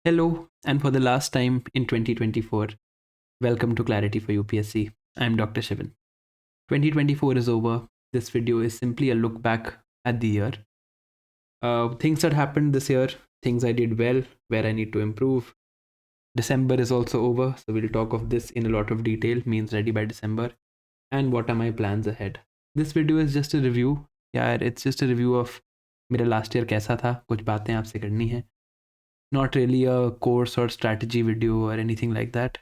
Hello, and for the last time in 2024, welcome to Clarity for UPSC. I'm Dr. Shivan. 2024 is over. This video is simply a look back at the year. Things that happened this year, things I did well, where I need to improve. December is also over, so we'll talk of this in a lot of detail, means ready by December, and what are my plans ahead. This video is just a review. Yeah, it's just a review of मेरा last year कैसा था, कुछ बातें आपसे करनी है. Not really a course or strategy video or anything like that.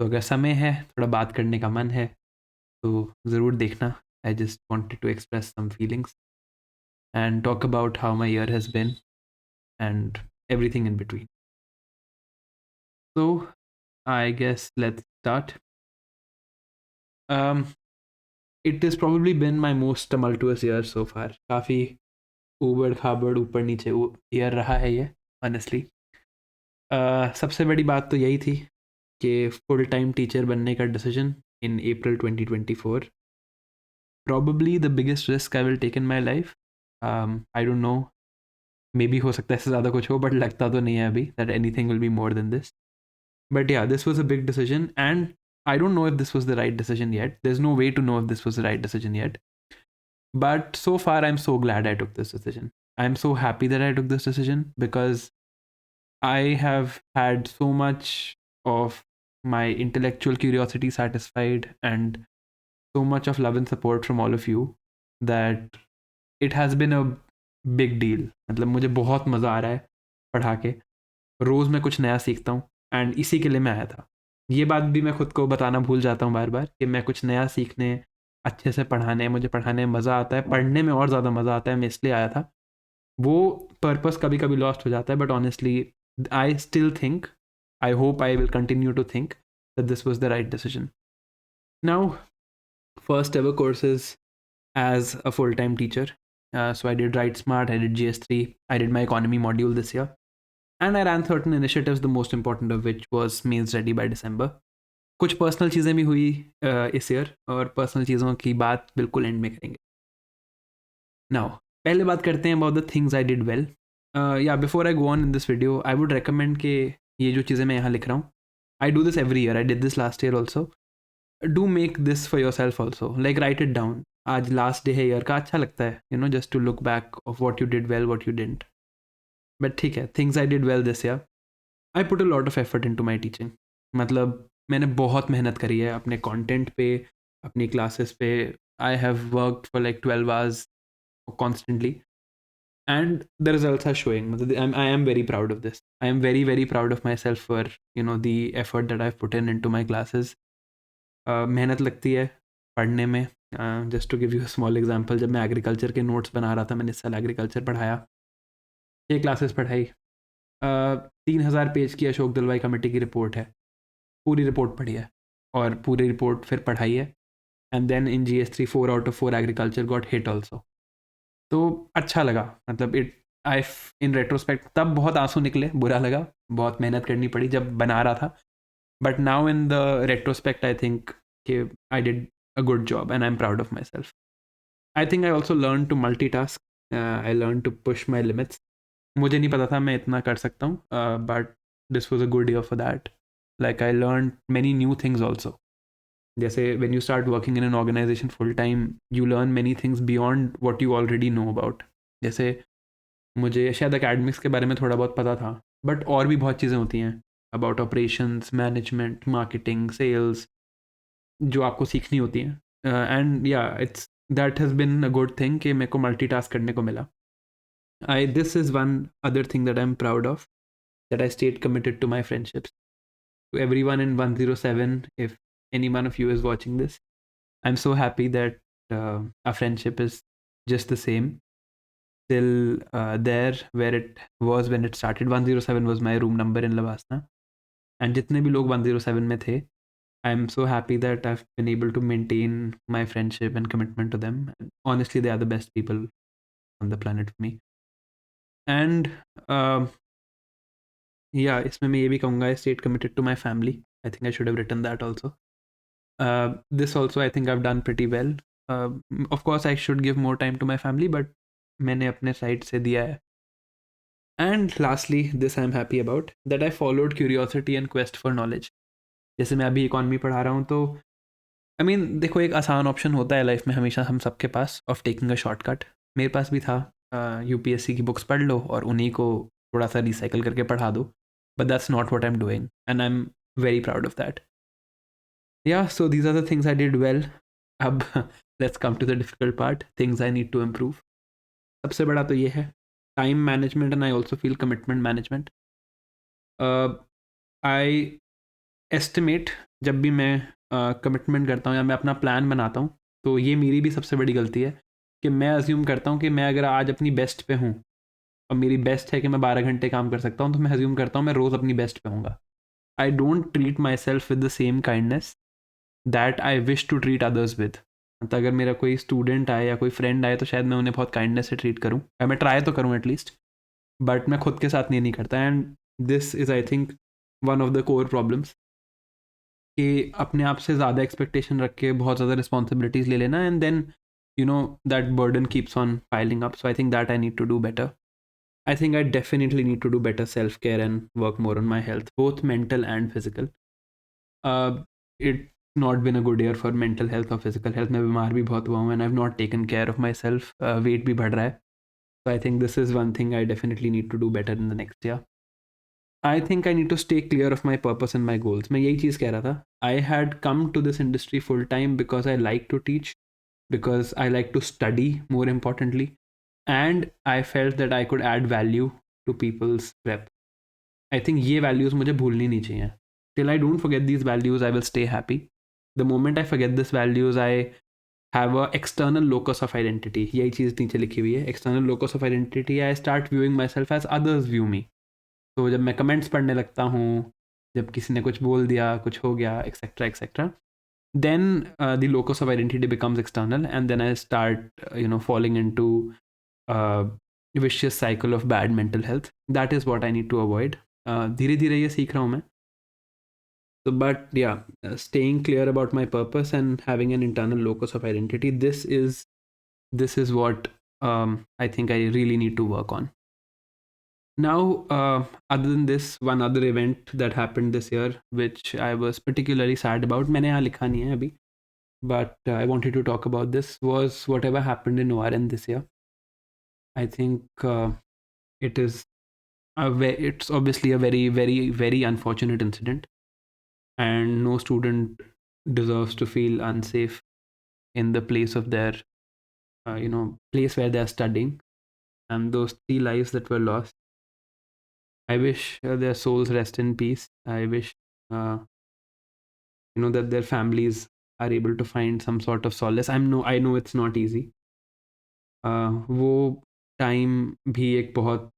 तो अगर समय है, थोड़ा बात करने का मन है, तो ज़रूर देखना. I just wanted to express some feelings and talk about how my year has been and everything in between. So, I guess let's start. It has probably been my most tumultuous year so far. काफ़ी ऊबड़ खाबड़ ऊपर नीचे year रहा है ये, honestly. सबसे बड़ी बात तो यही थी कि फुल टाइम टीचर बनने का decision in April 2024. Probably the biggest risk I will take in my life. I don't know. Maybe हो सकता है इससे ज़्यादा कुछ हो, but लगता तो नहीं है अभी that anything will be more than this. But yeah, this was a big decision, and I don't know if this was the right decision yet. There's no way to know if this was the right decision yet. But so far, I'm so glad I took this decision. I'm so happy that I took this decision because I have had so much of my intellectual curiosity satisfied and so much of love and support from all of you that it has been a big deal. मतलब मुझे बहुत मज़ा आ रहा है पढ़ा के. रोज़ मैं कुछ नया सीखता हूँ एंड इसी के लिए मैं आया था. ये बात भी मैं खुद को बताना भूल जाता हूँ बार बार कि मैं कुछ नया सीखने, अच्छे से पढ़ाने, मुझे पढ़ाने में मज़ा आता है, पढ़ने में और ज़्यादा मज़ा आता है, मैं इसलिए आया था. वो पर्पस कभी कभी लॉस्ट हो जाता है, but honestly I still think, I hope I will continue to think that this was the right decision. Now first ever courses as a full-time teacher. So I did Write Smart, I did GS3, I did my economy module this year, and I ran certain initiatives, the most important of which was Means Ready by December. कुछ personal चीज़ें भी हुई इस year, और personal चीज़ों की बात बिल्कुल एंड में करेंगे. नाउ पहले बात करते हैं about the things I did well. Yeah before I go on in this video, I would recommend कि ये जो चीज़ें मैं यहाँ लिख रहा हूँ, I do this every year, I did this last year also. Do make this for yourself also, like write it down. आज लास्ट डे है ईयर का, अच्छा लगता है just to look back of what you did well, what you didn't. But ठीक है, things I did well this year. I put a lot of effort into my teaching. मतलब मैंने बहुत मेहनत करी है अपने कॉन्टेंट पे, अपनी क्लासेस पे. I have worked for like 12 hours constantly, and the results are showing. I am very proud of this. I am very, very proud of myself for the effort that I've put in into my classes. मेहनत लगती है पढ़ने में. Just to give you small example, जब मैं agriculture के notes बना रहा था, मैंने इस साल एग्रीकल्चर पढ़ाया, 6 क्लासेस पढ़ाई. 3,000 पेज की अशोक दलवाई कमेटी की रिपोर्ट है, पूरी रिपोर्ट पढ़ी है और पूरी रिपोर्ट फिर पढ़ाई है. And then in GS3 4 out of 4 agriculture got hit also. तो अच्छा लगा. मतलब इट आई इन रेट्रोस्पेक्ट तब बहुत आंसू निकले, बुरा लगा, बहुत मेहनत करनी पड़ी जब बना रहा था. But now in the retrospect I think कि I did a good job and I'm proud of myself. I think I also learned to multitask. I learned to push my limits. मुझे नहीं पता था मैं इतना कर सकता हूँ, but this was a good year for that. Like I learned many new things also. जैसे when you start working in an organization full time, you learn many things beyond what you already know about. जैसे मुझे शायद academics के बारे में थोड़ा बहुत पता था, बट और भी बहुत चीज़ें होती हैं about operations, management, marketing, sales, जो आपको सीखनी होती हैं. एंड या it's that has been a good thing कि मेरे को मल्टीटास्क करने को मिला. This is one other thing that I am proud of, that I stayed committed to my friendships. To every one in 107, if any one of you is watching this, I am so happy that our friendship is just the same, still there where it was when it started. 107 was my room number in Lavasna, and जितने भी लोग 107 में थे, I'm so happy that I've been able to maintain my friendship and commitment to them. And honestly, they are the best people on the planet for me. And yeah, इसमें मैं ये भी कहूँगा, I stayed committed to my family. I think I should have written that also. This also I think I've done pretty well. Of course, I should give more time to my family, but मैंने अपने side से दिया है. And lastly this I am happy about that I followed curiosity and quest for knowledge. जैसे मैं अभी economy पढ़ा रहा हूँ तो आई मीन देखो एक आसान ऑप्शन होता है लाइफ में हमेशा हम सबके पास ऑफ टेकिंग अ शॉर्टकट. मेरे पास भी था. यूपीएससी की बुक्स पढ़ लो और उन्हीं को थोड़ा सा रिसाइकल करके पढ़ा दो. But that's not what I am doing and I am very proud of that. Yeah so these are the things I did well. अब let's come to the difficult part, things I need to improve. सबसे बड़ा तो ये है time management and I also feel commitment management. I estimate जब भी मैं commitment करता हूँ या मैं अपना प्लान बनाता हूँ तो ये मेरी भी सबसे बड़ी गलती है कि मैं अज्यूम करता हूँ कि मैं अगर आज अपनी बेस्ट पे हूँ और मेरी बेस्ट है कि मैं 12 घंटे काम कर सकता हूँ तो मैं अज्यूम करता हूँ मैं रोज़ अपनी बेस्ट पे हूँगा. I don't treat myself with the same kindness that I wish to treat others with. मतलब अगर मेरा कोई स्टूडेंट आए या कोई फ्रेंड आए तो शायद मैं उन्हें बहुत काइंडनेस से ट्रीट करूँ या मैं ट्राई तो करूँ एटलीस्ट. बट मैं खुद के साथ नहीं करता. And this is I think one of the core problems कि अपने आप से ज़्यादा एक्सपेक्टेशन रख के बहुत ज़्यादा रिस्पॉन्सिबिलिटीज़ ले लेना and then you know that burden keeps on piling up. So I think that I need to do better. I think I definitely need to do better self care and work more on my health, both mental and physical. It's not been a good year for mental health or physical health. मैं बीमार भी बहुत हुआ हूँ and I've not taken care of myself. Weight भी बढ़ रहा है. So I think this is one thing I definitely need to do better in the next year. I think I need to stay clear of my purpose and my goals. मैं यही चीज़ कह रहा था. I had come to this industry full time because I like to teach, because I like to study more importantly, and I felt that I could add value to people's prep. I think ये values मुझे भूलनी नहीं चाहिए. Till I don't forget these values, I will stay happy. The moment I forget these values, I have a external locus of identity. यही चीज़ नीचे लिखी हुई है. External locus of identity. I start viewing myself as others view me. तो जब मैं comments पढ़ने लगता हूँ, जब किसी ने कुछ बोल दिया, कुछ हो गया, etcetera etcetera, then the locus of identity becomes external and then I start falling into uh, vicious cycle of bad mental health. That is what I need to avoid. धीरे धीरे ये सीख रहा हूँ मैं. So but yeah, staying clear about my purpose and having an internal locus of identity, this is what I think I really need to work on. Now, other than this, one other event that happened this year, which I was particularly sad about, मैंने यहाँ लिखा नहीं है अभी, but I wanted to talk about this, was whatever happened in ORN this year. I think it is it's obviously a very, very, very unfortunate incident, and no student deserves to feel unsafe in the place of their, place where they are studying. And those 3 lives that were lost, I wish their souls rest in peace. I wish that their families are able to find some sort of solace. I know it's not easy. वो time भी एक बहुत,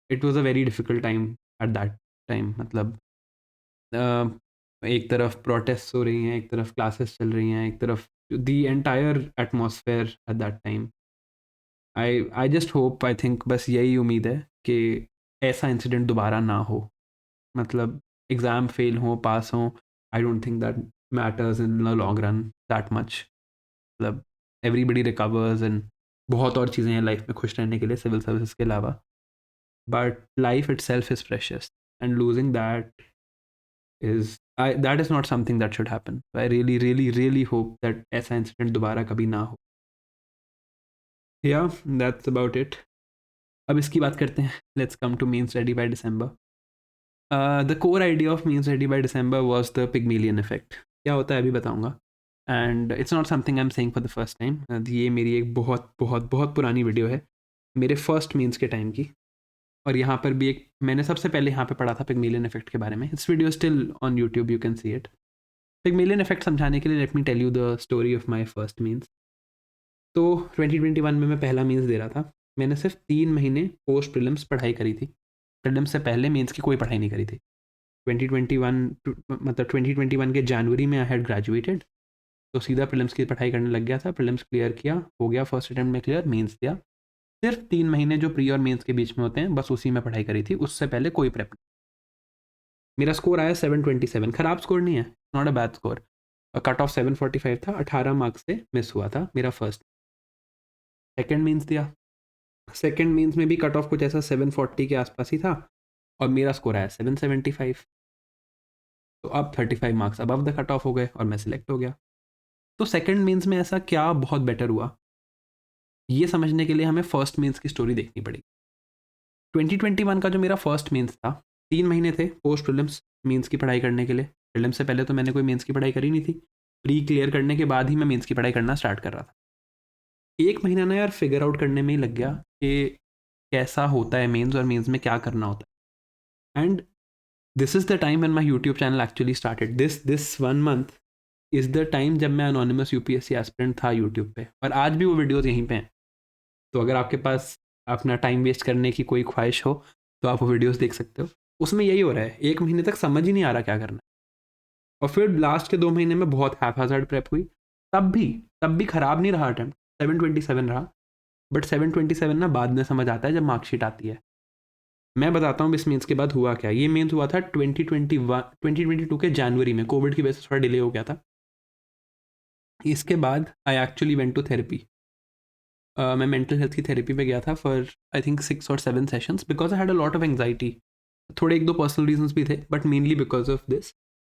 it was a very difficult time at that time. मतलब एक तरफ protest हो रही हैं, एक तरफ क्लासेस चल रही हैं, एक तरफ the entire atmosphere at that time. I just hope, I think बस यही उम्मीद है कि ऐसा इंसिडेंट दोबारा ना हो. मतलब एग्ज़ाम फेल हो, पास हो, I don't think that matters in the long run that much. मतलब एवरीबडी रिकवर्स एंड बहुत और चीज़ें हैं लाइफ में खुश रहने के लिए सिविल सर्विसेज के अलावा. But life it self is precious and losing that is not something that should happen. So I really, really, really hope that ऐसा इंसिडेंट दोबारा कभी ना हो. Yeah, that's about it. अब इसकी बात करते हैं. Let's come to Means Ready by December. The core idea of Means Ready by December was the Pygmalion effect. क्या होता है अभी बताऊंगा. And it's not something I am saying for the first time. ये मेरी एक बहुत बहुत बहुत पुरानी वीडियो है मेरे फर्स्ट मीन्स के टाइम की. और यहाँ पर भी एक मैंने सबसे पहले यहाँ पे पढ़ा था पिग्मेलियन इफेक्ट के बारे में. It's video still on YouTube, you can see it. Pygmalion effect समझाने के लिए let me tell you the story of my first mains. तो 2021 में मैं पहला मीन्स दे रहा था. मैंने सिर्फ 3 महीने पोस्ट प्रीलिम्स पढ़ाई करी थी. प्रीलिम्स से पहले मीन्स की कोई पढ़ाई नहीं करी थी. 2021 के जनवरी में आई हैड ग्रेजुएटेड, तो सीधा प्रीलिम्स की पढ़ाई करने लग गया था. प्रीलिम्स क्लियर किया, हो गया फर्स्ट अटेम्प्ट में क्लियर. मीन्स दिया. सिर्फ 3 महीने जो प्री और मेंस के बीच में होते हैं बस उसी में पढ़ाई करी थी. उससे पहले कोई प्रेप नहीं. मेरा स्कोर आया 727. खराब स्कोर नहीं है, not a bad score. Cut off 745 था. 18 मार्क्स से मिस हुआ था मेरा फर्स्ट. सेकेंड मीन्स दिया, सेकेंड मेंस में भी कट ऑफ कुछ ऐसा 740 के आसपास ही था और मेरा स्कोर आया 775। तो अब 35 marks above the cut off हो गए और मैं सिलेक्ट हो गया। तो सेकेंड मेंस में ऐसा क्या बहुत बेटर हुआ, ये समझने के लिए हमें फर्स्ट मेंस की स्टोरी देखनी पड़ेगी। 2021 का जो मेरा फर्स्ट मेंस था, 3 महीने थे पोस्ट प्रीलिम्स मेंस की पढ़ाई करने के लिए। प्रीलिम्स से पहले तो मैंने कोई मेंस की पढ़ाई करी नहीं थी, प्री क्लियर करने के बाद ही मैं मेंस की पढ़ाई करना स्टार्ट कर रहा था। 1 महीना ना यार फिगर आउट करने में ही लग गया कि कैसा होता है मेंस और मेंस में क्या करना होता है। And this is the time when my YouTube channel actually started. This 1 month is the time जब मैं अनोनिमस यूपीएससी एस्पिरेंट था यूट्यूब पे, और आज भी वो वीडियोज़ यहीं पे हैं। तो अगर आपके पास अपना टाइम वेस्ट करने की कोई ख्वाहिश हो तो आप वो वीडियोज़ देख सकते हो। उसमें यही हो रहा है, 1 महीने तक समझ ही नहीं आ रहा क्या करना है। और फिर लास्ट के 2 महीने में बहुत हैफाजर्ड प्रेप हुई। तब भी ख़राब नहीं रहा अटैम्प्ट, 727 रहा। बट 727 ना बाद में समझ आता है जब मार्कशीट आती है। मैं बताता हूँ इस मेंस के बाद हुआ क्या। ये मेंस हुआ था 2022 के जनवरी में, कोविड की वजह से थोड़ा डिले हो गया था। इसके बाद I actually went to therapy. मैं मेंटल हेल्थ की थेरेपी पे गया था फॉर आई थिंक 6 और 7 sessions because I had a lot of anxiety. थोड़े 1-2 पर्सनल रीजंस भी थे but mainly because of this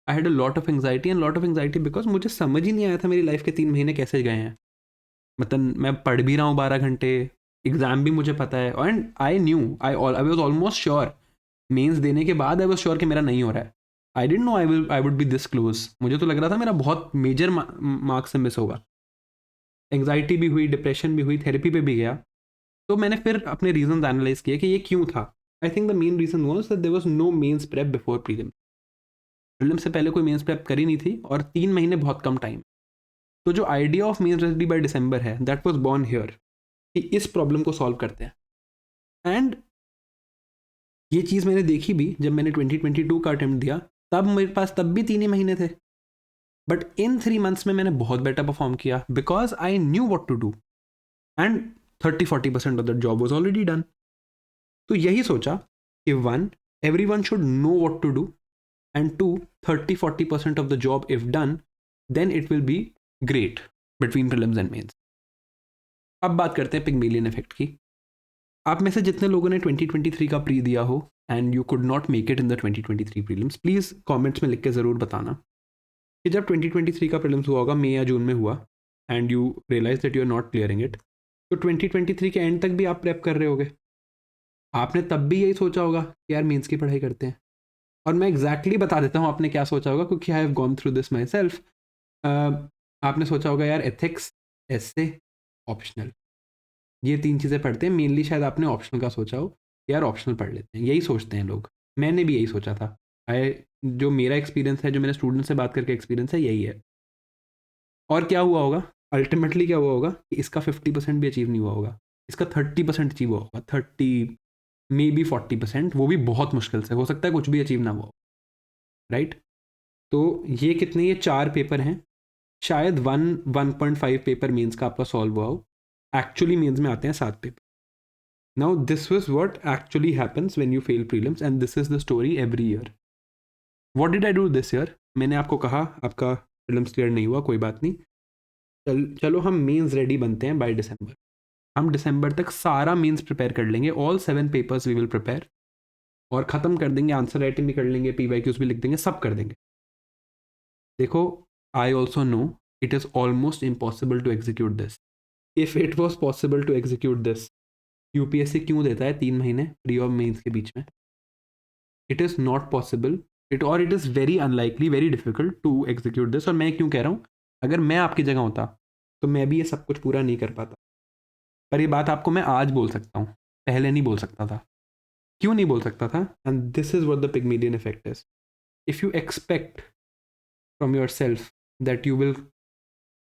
I had a lot of anxiety and lot of anxiety because मुझे समझ ही नहीं आया था मेरी लाइफ के 3 महीने कैसे गए हैं। मतलब मैं पढ़ भी रहा हूँ 12 घंटे, एग्ज़ाम भी मुझे पता है, and I knew I was almost sure mains देने के बाद आई वॉज श्योर कि मेरा नहीं हो रहा है। I didn't know I would be this close. मुझे तो लग रहा था मेरा बहुत मेजर मार्क्स से मिस होगा। एंगजाइटी भी हुई, डिप्रेशन भी हुई, थेरेपी पे भी गया। तो मैंने फिर अपने रीजन एनालाइज किए कि ये क्यों था। I think the main reason was that there was no mains prep before prelim. Prelim से पहले कोई मेंस प्रेप करी नहीं थी और 3 महीने बहुत कम टाइम। तो जो idea of mains ready by December है, दैट वाज बॉर्न हियर कि इस प्रॉब्लम को सॉल्व करते हैं। एंड ये चीज़ मैंने देखी भी जब मैंने 2022 का अटेम्प्ट दिया। तब मेरे पास तब भी 3 ही महीने थे, बट इन 3 मंथ्स में मैंने बहुत बेटर परफॉर्म किया because I knew what to do and 30-40% of the job was already done. तो यही सोचा कि 1, everyone should know what to do, and 2, 30-40% of the job if done, then it will be great between prelims and mains. अब बात करते हैं Pygmalion effect की। आप में से जितने लोगों ने 2023 का प्री दिया हो and you could not make it in the 2023 prelims, please comments में लिख के ज़रूर बताना कि जब 2023 का प्रीलिम्स हुआ होगा, मई या जून में हुआ, and you realise that you are not clearing it, तो 2023 के एंड तक भी आप प्रेप कर रहे होगे। आपने तब भी यही सोचा होगा कि यार मेंस की पढ़ाई करते हैं। और मैं एग्जैक्टली बता देता हूँ आपने क्या सोचा होगा, क्योंकि I have gone through this my self. आपने सोचा होगा यार एथिक्स, एसे, ऑप्शनल, ये 3 चीज़ें पढ़ते हैं। मेनली शायद आपने ऑप्शनल का सोचा हो, यार ऑप्शनल पढ़ लेते हैं, यही सोचते हैं लोग। मैंने भी यही सोचा था। जो मेरा एक्सपीरियंस है, जो मेरे स्टूडेंट से बात करके एक्सपीरियंस है, यही है। और क्या हुआ होगा अल्टीमेटली, क्या हुआ होगा कि इसका 50% भी अचीव नहीं हुआ होगा, इसका 30% अचीव हुआ होगा, 30 मे बी 40%, वो भी बहुत मुश्किल से। हो सकता है कुछ भी अचीव ना हुआ, राइट। तो ये कितने, ये 4 पेपर हैं, शायद 1.5 पेपर मेंस का आपका सॉल्व हुआ हो। एक्चुअली मेंस में आते हैं 7 paper. Now this was what actually happens when you fail prelims and this is the story every year. What did I do this year? मैंने आपको कहा आपका प्रीलिम्स क्लियर नहीं हुआ, कोई बात नहीं, चलो हम मेंस रेडी बनते हैं बाय दिसंबर। हम दिसंबर तक सारा मेंस प्रिपेयर कर लेंगे, all 7 papers we will prepare, और ख़त्म कर देंगे, आंसर राइटिंग भी कर लेंगे, PYQs भी लिख देंगे, सब कर देंगे। देखो, I also know it is almost impossible to execute this. If it was possible to execute this, UPSC क्यों देता है 3 महीने प्री और मेंस के बीच में? It is not possible, it is very unlikely, very difficult to execute this. और मैं क्यों कह रहा हूँ, अगर मैं आपकी जगह होता तो मैं भी ये सब कुछ पूरा नहीं कर पाता। पर ये बात आपको मैं आज बोल सकता हूँ, पहले नहीं बोल सकता था। क्यों नहीं बोल सकता था? And this is what the Pygmalion effect is. If you expect from yourself that you will,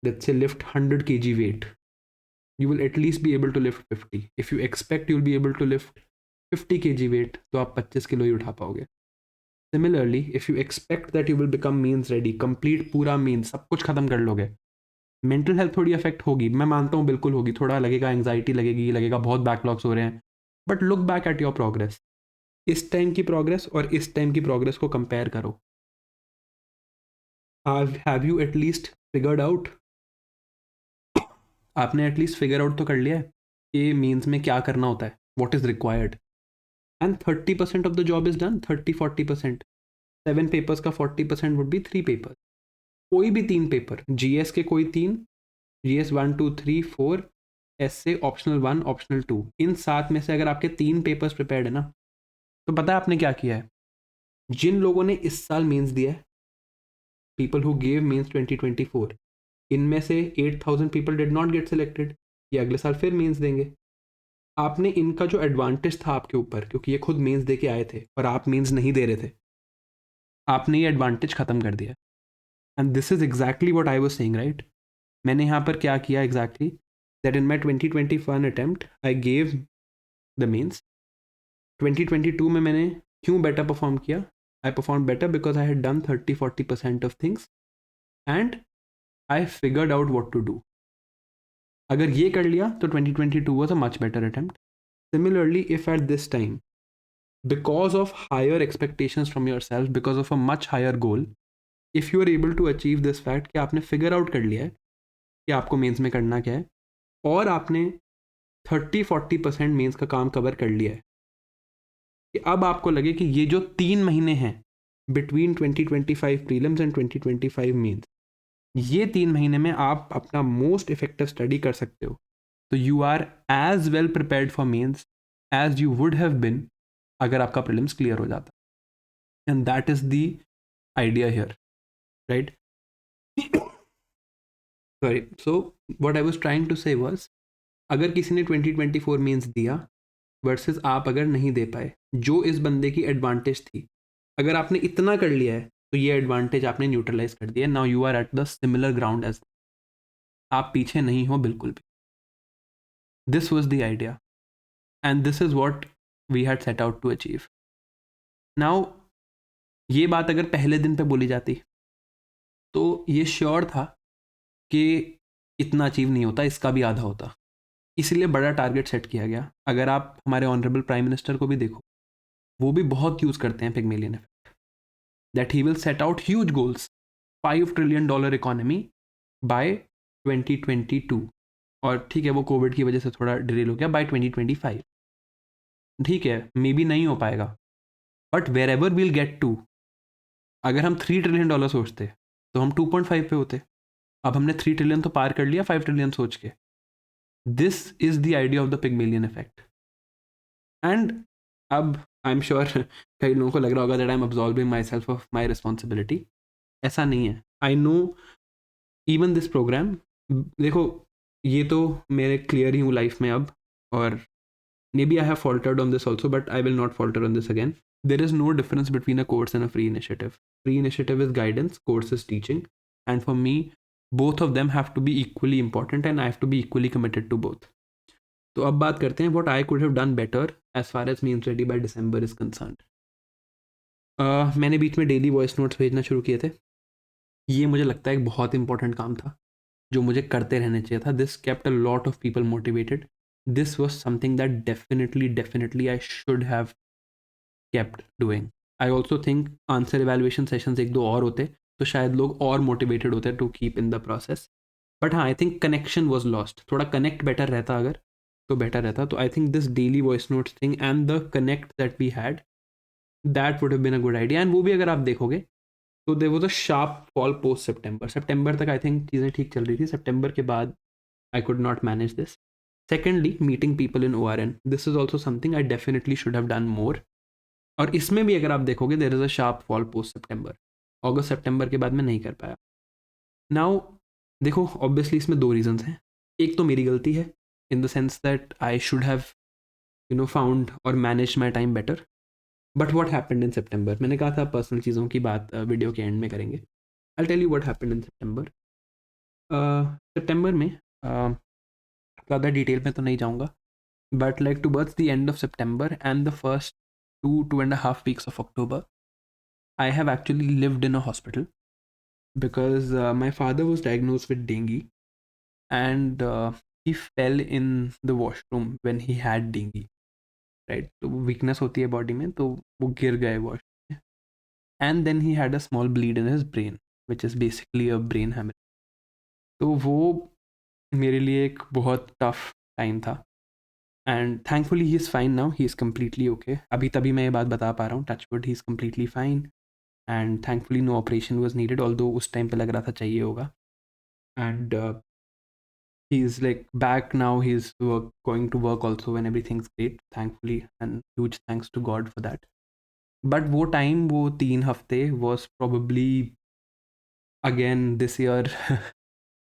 let's say, lift 100 kg weight, you will at least be able to lift 50. If you expect you'll be able to lift 50 kg weight, तो आप 25 kilo ही उठा पाओगे। Similarly, if you expect that you will become means ready, complete पूरा means, सब कुछ खत्म कर लोगे, मेंटल हेल्थ थोड़ी अफेक्ट होगी, मैं मानता हूँ, बिल्कुल होगी, थोड़ा लगेगा, एंग्जाइटी लगेगी, लगेगा बहुत बैकलॉग्स हो रहे हैं। But look back at your progress, इस टाइम की प्रोग्रेस और इस टाइम की प्रोग्रेस को कंपेयर करो। Have you at least figured out? आपने एटलीस्ट फिगर आउट तो कर लिया है कि मीन्स में क्या करना होता है, what is required, and 30% of the job is done, 30-40%। 7 papers का 40% वुड बी 3 पेपर, कोई भी 3 पेपर, जीएस के कोई 3, जीएस 1 2 3 4, एस से ऑप्शनल 1 ऑप्शनल 2, इन 7 में से अगर आपके 3 पेपर्स प्रिपेयर्ड है ना, तो पता है आपने क्या किया है? जिन लोगों ने इस साल मेंस दिया है, पीपल हु गेव मेंस 2024, इनमें से 8,000 people did not get selected, ये अगले साल फिर मेंस देंगे। आपने इनका जो एडवांटेज था आपके ऊपर, क्योंकि ये खुद मेंस दे के आए थे और आप मेंस नहीं दे रहे थे, आपने ये एडवांटेज खत्म कर दिया। And this is exactly what I was saying, right? मैंने यहाँ पर क्या किया exactly, that in my 2021 attempt I gave the mains. 2022 में मैंने क्यों बेटर परफॉर्म किया? I perform better because I had done 30-40% of things and I figured out what to do. अगर ये कर लिया तो 2022 was a much better attempt. Similarly, if at this time, because of higher expectations from yourself, because of a much higher goal, if you are able to achieve this fact कि आपने figure out कर लिया है कि आपको mains में करना क्या है, और आपने 30-40% मेंस का काम कवर कर लिया है, कि अब आपको लगे कि ये जो 3 महीने हैं बिटवीन 2025 प्रीलिम्स एंड 2025 मेंस, ये 3 महीने में आप अपना मोस्ट इफेक्टिव स्टडी कर सकते हो, तो you are as well prepared for mains as you would have been अगर आपका प्रीलिम्स क्लियर हो जाता। And that is the idea here, right? Sorry, so what I was trying to say was, अगर किसी ने 2024 मेंस दिया versus आप अगर नहीं दे पाए, जो इस बंदे की एडवांटेज थी, अगर आपने इतना कर लिया है तो ये एडवांटेज आपने न्यूट्रलाइज कर दिया। Now you are at the similar ground as, आप पीछे नहीं हो बिल्कुल भी। This was the idea and this is what we had set out to achieve. Now ये बात अगर पहले दिन पे बोली जाती तो ये श्योर था कि इतना अचीव नहीं होता, इसका भी आधा होता, इसलिए बड़ा टारगेट सेट किया गया। अगर आप हमारे ऑनरेबल प्राइम मिनिस्टर को भी देखो, वो भी बहुत यूज़ करते हैं Pygmalion effect, that he will set out huge goals, $5 trillion economy bye 2022, और ठीक है वो कोविड की वजह से थोड़ा डिले हो गया, बाय 2025। ठीक है मे बी नहीं हो पाएगा, but wherever will get to, अगर हम $3 ट्रिलियन सोचते तो हम 2.5 पे होते। अब हमने 3 ट्रिलियन तो पार कर लिया 5 ट्रिलियन सोच के। This is the idea of the Pygmalion effect. And अब आई एम श्योर कई लोगों को लग रहा होगा that I am absorbing myself of my responsibility. ऐसा नहीं है, I know even this program, देखो ये तो मेरे क्लियर ही हूँ लाइफ में अब, और maybe I have faltered on this also, but I will not falter on this again. There is no difference between a course and a free initiative. Free initiative is guidance, course is teaching, and for me both of them have to be equally important and I have to be equally committed to both. तो अब बात करते हैं what I could have done better as far as means ready by December is concerned. मैंने बीच में daily voice notes भेजना शुरू किए थे। ये मुझे लगता है एक बहुत इंपॉर्टेंट काम था जो मुझे करते रहने चाहिए था। This kept a lot of people motivated. This was something that definitely I should have kept doing. I also think answer evaluation sessions 1-2 और होते तो शायद लोग और मोटिवेटेड होते to keep in the process. But हाँ, I think connection was lost. थोड़ा connect better रहता अगर, तो बेटर रहता। तो I think this daily voice notes thing and the connect that we had, that would have been a good idea. And वो भी अगर आप देखोगे तो there was a sharp fall post सितंबर। सितंबर तक आई थिंक चीज़ें ठीक चल रही थी, सितंबर के बाद I could not manage this. Secondly, meeting people in ORN, this is also something I definitely should have done more. और इसमें भी अगर आप देखोगे there is a sharp fall post सितंबर। अगस्त सितंबर के बाद मैं नहीं कर पाया। नाउ देखो, ऑब्वियसली इसमें 2 रीजंस हैं। एक तो मेरी गलती है in the sense that I should have found और manage my time better. But what happened in सितंबर, मैंने कहा था पर्सनल चीज़ों की बात वीडियो के एंड में करेंगे। I tell you what happened in सितंबर। सितंबर में ज़्यादा डिटेल में तो नहीं जाऊँगा, but like towards the end of सितंबर and the first 2.5 weeks of October, I have actually lived in a hospital because my father was diagnosed with dengue, and he fell in the washroom when he had dengue, right? तो weakness होती है body में, तो वो गिर गए washroom में, and then he had a small bleed in his brain which is basically a brain haemorrhage. तो वो मेरे लिए एक बहुत टफ टाइम था। And thankfully he is fine now, he is completely okay. अभी तभी मैं ये बात बता पा रहा हूँ, touch wood, he is completely fine and thankfully no operation was needed, although उस टाइम पे लग रहा था चाहिए होगा। And he is like back now, he's going to work also and everything's great, thankfully, and huge thanks to God for that. But वो time, वो 3 हफ्ते was probably again this year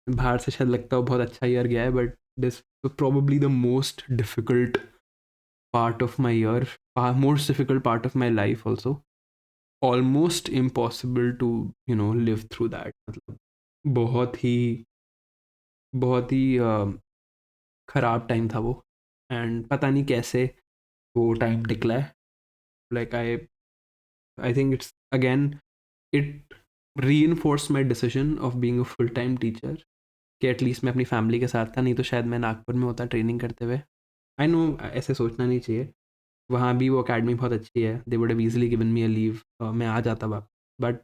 बाहर से शायद लगता हो बहुत अच्छा ईयर गया है, but this was probably the most difficult part of my year, most difficult part of my life also, almost impossible to live through that। मतलब बहुत ही ख़राब टाइम था वो, एंड पता नहीं कैसे वो टाइम निकला है। Like I think it's again, it reinforce my decision of being a full time teacher, कि एटलीस्ट मैं अपनी फैमिली के साथ था, नहीं तो शायद मैं नागपुर में होता ट्रेनिंग करते हुए। आई नो ऐसे सोचना नहीं चाहिए, वहाँ भी वो अकेडमी बहुत अच्छी है, they would have easily given me a leave, मैं आ जाता वापस। But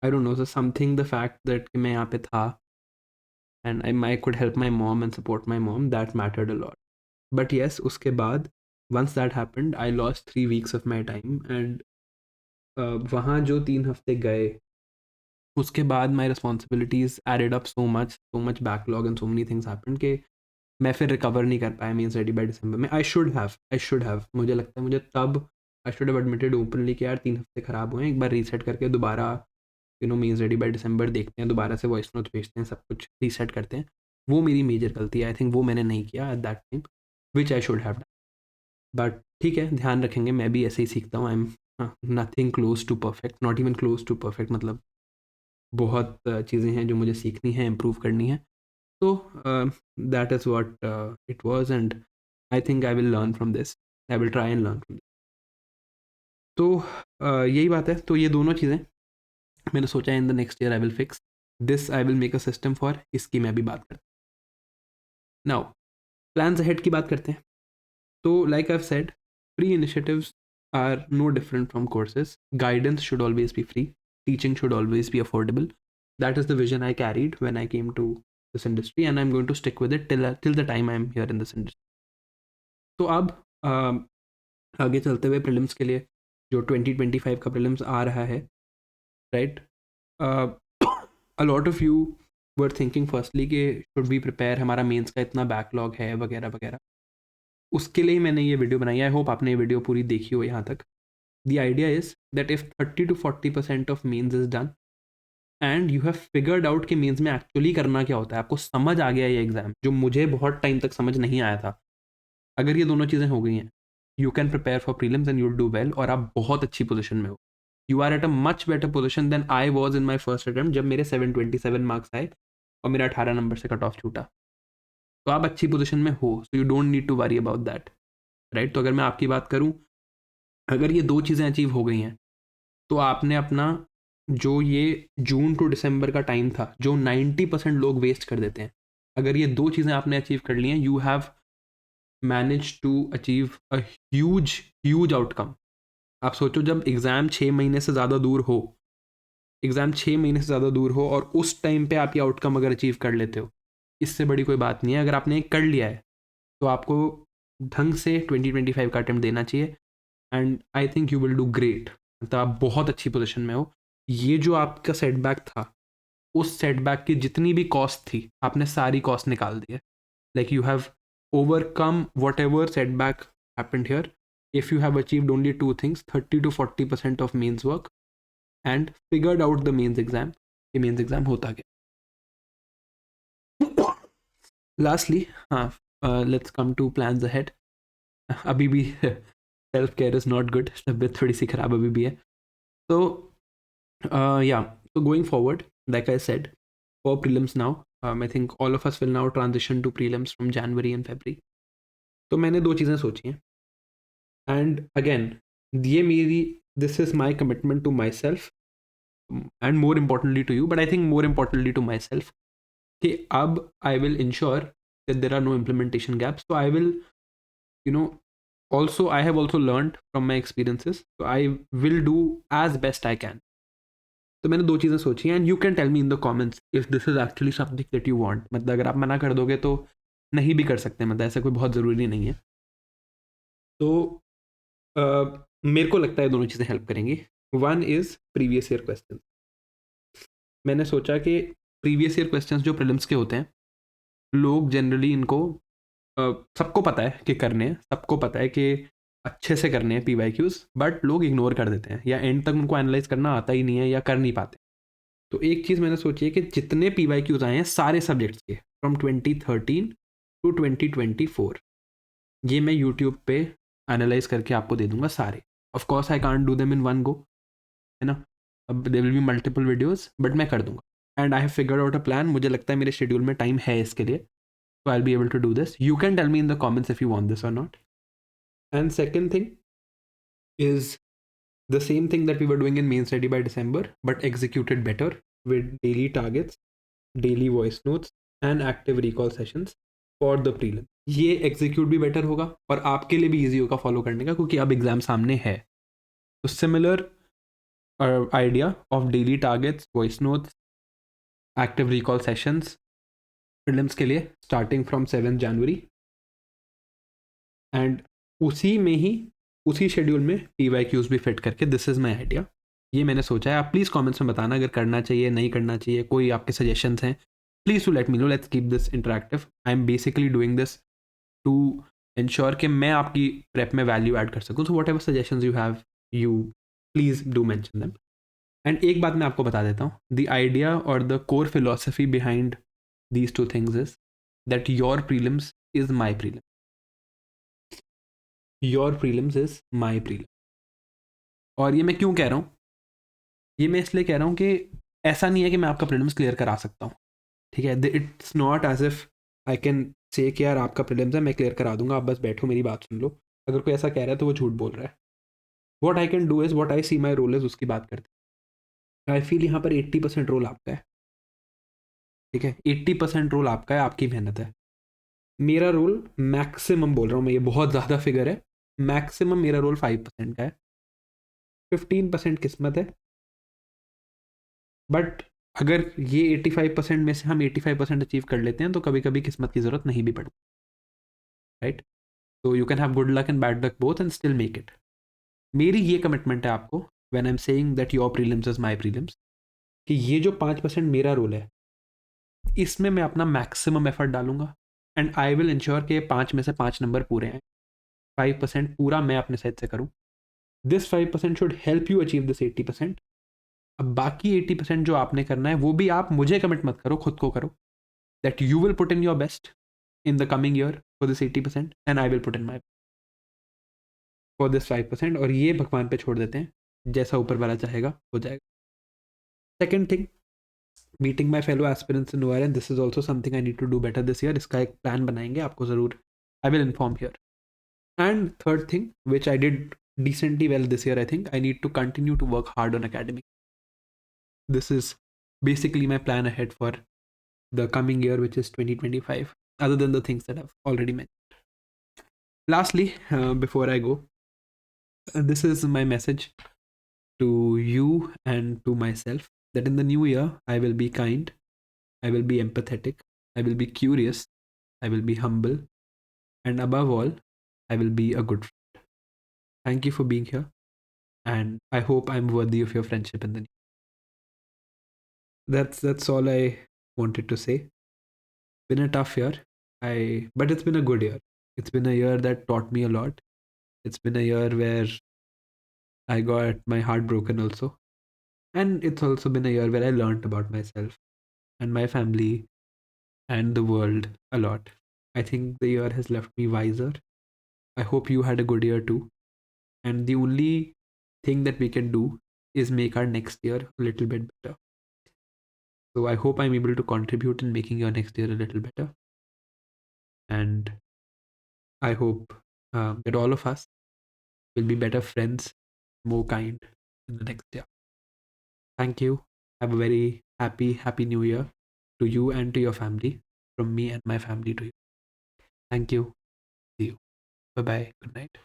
I don't know, so something the fact that कि मैं यहाँ पे था and I could help my mom and support my mom, that mattered a lot. But yes, उसके बाद once that happened, I lost 3 weeks of my time, and वहाँ जो 3 हफ्ते गए, उसके बाद my responsibilities added up so much backlog and so many things happened कि मैं फिर रिकवर नहीं कर पाया मीन्स रेडी बाय दिसंबर में। आई शुड हैव मुझे लगता है मुझे तब आई शुड हैव एडमिटेड ओपनली कि यार 3 हफ्ते ख़राब हुए हैं, एक बार रीसेट करके दोबारा मीन्स रेडी बाय दिसंबर देखते हैं, दोबारा से वॉइस नोट भेजते हैं, सब कुछ रीसेट करते हैं। वो मेरी मेजर गलती है, आई थिंक वो मैंने नहीं किया at that time, which I should have. But ठीक है, ध्यान रखेंगे, मैं भी ऐसे ही सीखता हूँ। I am nothing close to perfect, not even close to perfect, मतलब बहुत चीज़ें हैं जो मुझे सीखनी है, इम्प्रूव करनी है। तो that is what it was, and I think I will learn from this, I will try and learn from this. तो यही बात है। तो ये दोनों चीज़ें मैंने सोचा in the next year I will fix this, I will make a system for, इसकी मैं भी बात करता हूँ। नाउ प्लान्स अहेड की बात करते हैं। तो like I've said, free initiatives are no different from courses. Guidance should always be free. Teaching should always be affordable. That is the vision I carried when I came to this industry, and I'm going to stick with it till the time I'm here in this industry. तो अब आगे चलते हुए prelims के लिए, जो 2025 का prelims आ रहा है, right, a lot of you were thinking firstly कि शुड बी प्रिपेयर, हमारा मेंस का इतना बैकलॉग है वगैरह वगैरह। उसके लिए मैंने ये वीडियो बनाई है, आई होप आपने ये वीडियो पूरी देखी हो यहाँ तक। The idea is that if 30 to 40% of means is done and you have figured out कि means में actually करना क्या होता है, आपको समझ आ गया ये एग्जाम, जो मुझे बहुत टाइम तक समझ नहीं आया था, अगर ये दोनों चीज़ें हो गई हैं, you can prepare for prelims and you'll do well, और आप बहुत अच्छी पोजीशन में हो। You are at a much better position than I was in my first attempt, जब मेरे 727 मार्क्स आए और मेरा 18 नंबर से कट ऑफ छूटा। तो आप अच्छी पोजीशन में हो, so you don't need to worry about that, right. तो अगर मैं आपकी बात करूँ, अगर ये दो चीज़ें अचीव हो गई हैं, तो आपने अपना जो ये जून टू दिसंबर का टाइम था, जो 90% लोग वेस्ट कर देते हैं, अगर ये दो चीज़ें आपने अचीव कर ली हैं, you have manage to achieve a huge huge outcome. आप सोचो, जब एग्ज़ाम 6 महीने से ज़्यादा दूर हो, एग्ज़ाम 6 महीने से ज़्यादा दूर हो, और उस टाइम पे आप ये आउटकम अगर अचीव कर लेते हो, इससे बड़ी कोई बात नहीं है। अगर आपने कर लिया है, तो आपको ढंग से 2025 का अटेम्प्ट देना चाहिए, and I think you will do great. मतलब आप बहुत अच्छी पोजीशन में हो। ये जो आपका सेटबैक था, उस सेटबैक की जितनी भी कॉस्ट थी, आपने सारी कॉस्ट निकाल दी है। Like you have overcome whatever setback happened here, if you have achieved only 2 things, 30 to 40% of mains work, and figured out the mains exam, ये मेन्स एग्जाम होता क्या। लास्टली, हाँ, let's come to plans ahead. अभी भी self care is not good, तबीयत थोड़ी सी ख़राब अभी भी है। तो yeah, so going forward, like I said, for prelims now, I think all of us will now transition to prelims from January and February. तो मैंने दो चीज़ें सोची हैं, एंड अगेन ये मेरी, this is my commitment to myself and more importantly to you, but I think more importantly to myself, कि अब I will ensure that there are no implementation gaps. तो I will, you know, also I have also learned from my experiences, so I will do as best I can. तो मैंने दो चीज़ें सोची हैं, and you can tell me in the comments if this is actually something that you want. मतलब अगर आप मना कर दोगे तो नहीं भी कर सकते, मतलब ऐसा कोई बहुत ज़रूरी नहीं है। तो मेरे को लगता है दोनों चीज़ें हेल्प करेंगी. One is previous year question. मैंने सोचा कि प्रीवियस ईयर क्वेश्चंस जो प्रीलिम्स के होते हैं, लोग जनरली इनको सबको पता है कि करने हैं, सबको पता है कि अच्छे से करने हैं PYQs, बट लोग इग्नोर कर देते हैं या एंड तक उनको एनालाइज करना आता ही नहीं है या कर नहीं पाते. तो एक चीज़ मैंने सोची है कि जितने PYQs आए हैं सारे सब्जेक्ट्स के फ्रॉम 2013 टू 2024, ये मैं यूट्यूब पे एनालाइज करके आपको दे दूंगा सारे. Of course I can't do them in one go, है ना. अब there will be multiple videos, but मैं कर दूंगा. And I have figured out a plan. मुझे लगता है मेरे शेड्यूल में टाइम है इसके लिए, so I'll be able to do this. You can tell me in the comments if you want this or not. And second thing is the same thing that we were doing in main study by December, but executed better with daily targets, daily voice notes, and active recall sessions for the prelim. ये execute भी better होगा और आपके लिए भी easy होगा follow करने का, क्योंकि अब exam सामने है. तो similar idea of daily targets, voice notes, active recall sessions prelims के लिए starting from 7th January. And उसी में ही उसी शेड्यूल में PYQs भी फिट करके, दिस इज़ माई आइडिया. ये मैंने सोचा है. आप प्लीज़ कमेंट्स में बताना अगर करना चाहिए नहीं करना चाहिए, कोई आपके सजेशंस हैं. Please to let me know. Let's keep this interactive. I am basically doing this to ensure कि मैं आपकी प्रेप में वैल्यू ऐड कर सकूँ. So whatever suggestions you have, you please do mention them. And एक बात मैं आपको बता देता हूँ. द आइडिया और the core philosophy behind these two things is that your prelims is my prelim. Your prelims is my prelim. और ये मैं क्यों कह रहा हूँ? ये मैं इसलिए कह रहा हूँ कि ऐसा नहीं है कि मैं आपका प्रीलिम्स क्लियर करा सकता हूँ, ठीक है. It's not as if I can say कि यार आपका प्रीलिम्स है मैं क्लियर करा दूंगा, आप बस बैठो मेरी बात सुन लो. अगर कोई ऐसा कह रहा है तो वो झूठ बोल रहा है. What I can do is, what I see my role is, उसकी बात करते हैं. आई फील यहाँ पर 80% रोल आपका है, ठीक है. 80% रोल आपका है, आपकी मेहनत है. मेरा रोल मैक्सिमम बोल रहा हूँ मैं, ये बहुत ज़्यादा फिगर है, मैक्सिमम मेरा रोल 5% का है. 15% किस्मत है. बट अगर ये 85% में से हम 85% अचीव कर लेते हैं तो कभी कभी किस्मत की ज़रूरत नहीं भी पड़ती, राइट. तो you can have good luck and bad luck both and still make it. मेरी ये कमिटमेंट है आपको when I am saying that your prelims is my prelims, कि ये जो 5% मेरा रोल है इसमें मैं अपना मैक्सिमम एफर्ट डालूंगा. एंड आई विल इंश्योर कि 5 में से 5 नंबर पूरे हैं. 5% पूरा मैं अपने साइड से करूँ. This 5% should help you achieve this 80%. अब बाकी 80% जो आपने करना है वो भी आप मुझे कमिट मत करो, खुद को करो. That you will put in your best in the coming year for this 80% and I will put in my for this 5%. और ये भगवान पे छोड़ देते हैं, जैसा ऊपर वाला चाहेगा हो जाएगा. Second thing, meeting my fellow aspirants in ORN. This is also something I need to do better this year. इसका एक प्लान बनाएंगे, आपको ज़रूर I will inform here. And third thing which I did decently well this year, I think I need to continue to work hard on academic. This is basically my plan ahead for the coming year, which is 2025, other than the things that I've already mentioned. Lastly, before I go, this is my message to you and to myself, that in the new year I will be kind, I will be empathetic, I will be curious, I will be humble, and above all I will be a good friend. Thank you for being here, and I hope I'm worthy of your friendship in the new. That's all I wanted to say. It's been a tough year, but it's been a good year. It's been a year that taught me a lot. It's been a year where I got my heart broken also. And it's also been a year where I learned about myself and my family and the world a lot. I think the year has left me wiser. I hope you had a good year too. And the only thing that we can do is make our next year a little bit better. So I hope I'm able to contribute in making your next year a little better. And I hope that all of us will be better friends, more kind in the next year. Thank you. Have a very happy new year to you and to your family, from me and my family to you. Thank you. See you. Bye bye. Good night.